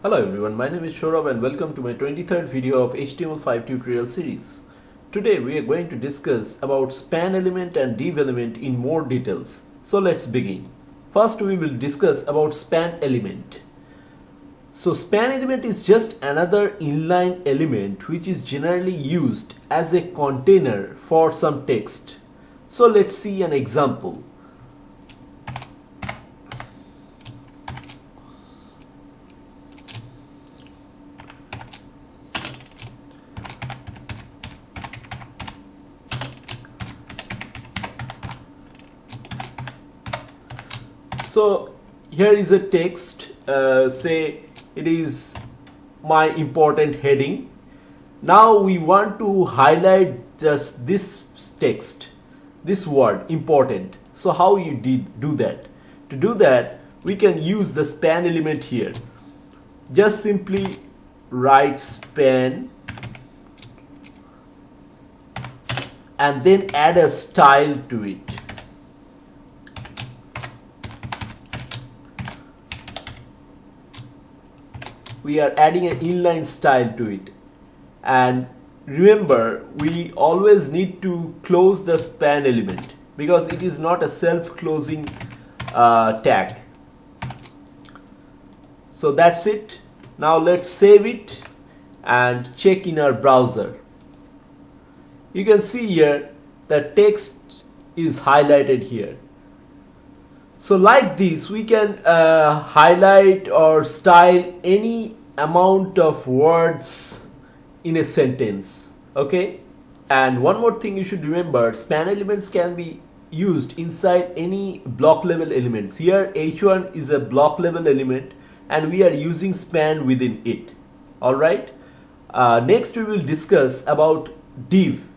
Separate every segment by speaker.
Speaker 1: Hello everyone, my name is Shorab and welcome to my 23rd video of HTML5 tutorial series. Today we are going to discuss about span element and div element in more details. So let's begin. First we will discuss about span element. So span element is just another inline element which is generally used as a container for some text. So let's see an example. So here is a text, say it is my important heading. Now we want to highlight just this text, this word important. So how you do that? To do that, we can use the span element here. Just simply write span and then add a style to it. We are adding an inline style to it, and remember we always need to close the span element because it is not a self-closing tag. So that's it. Now let's save it and check in our browser. You can see here the text is highlighted here. So like this we can highlight or style any amount of words in a sentence, okay? And one more thing you should remember, span elements can be used inside any block level elements. Here h1 is a block level element and we are using span within it. Alright, next we will discuss about div.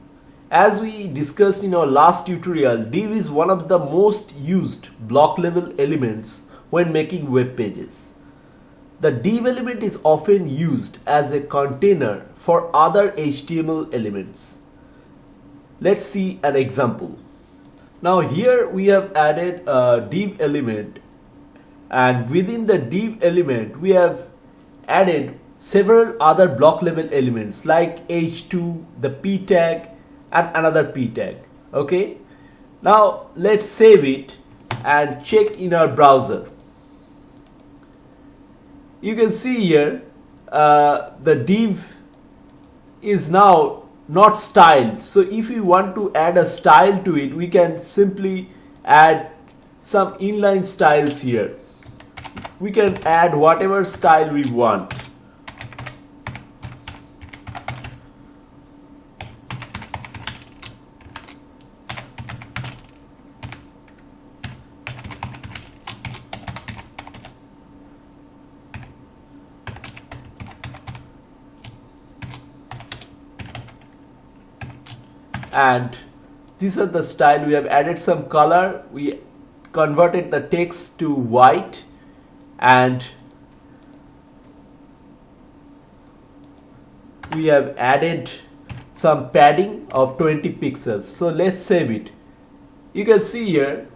Speaker 1: As we discussed in our last tutorial, div is one of the most used block level elements when making web pages. The div element is often used as a container for other HTML elements. Let's see an example. Now here we have added a div element, and within the div element we have added several other block level elements like h2, the p tag, and another p tag. Okay, now let's save it and check in our browser. You can see here the div is now not styled. So if we want to add a style to it, we can simply add some inline styles here. We can add whatever style we want. And these are the style. We have added some color, we converted the text to white, and we have added some padding of 20 pixels. So let's save it. You can see here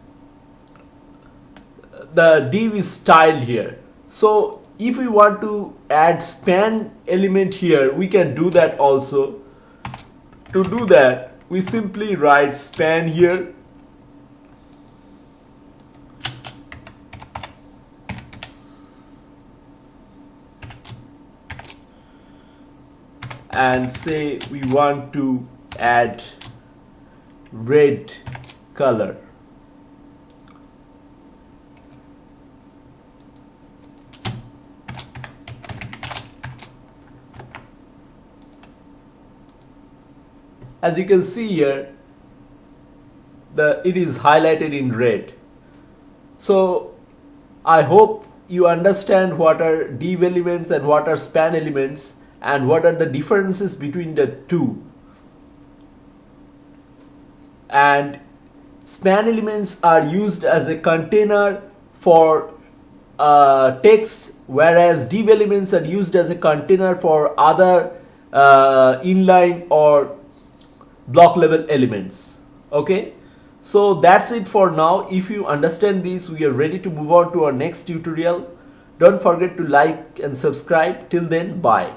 Speaker 1: the div is styled here. So if we want to add span element here, we can do that also. To do that, we simply write span here and say we want to add red color. As you can see here, it is highlighted in red. So I hope you understand what are div elements and what are span elements and what are the differences between the two. And span elements are used as a container for text, whereas div elements are used as a container for other inline or block level elements. Okay, so that's it for now. If you understand this, we are ready to move on to our next tutorial. Don't forget to like and subscribe. Till then, bye.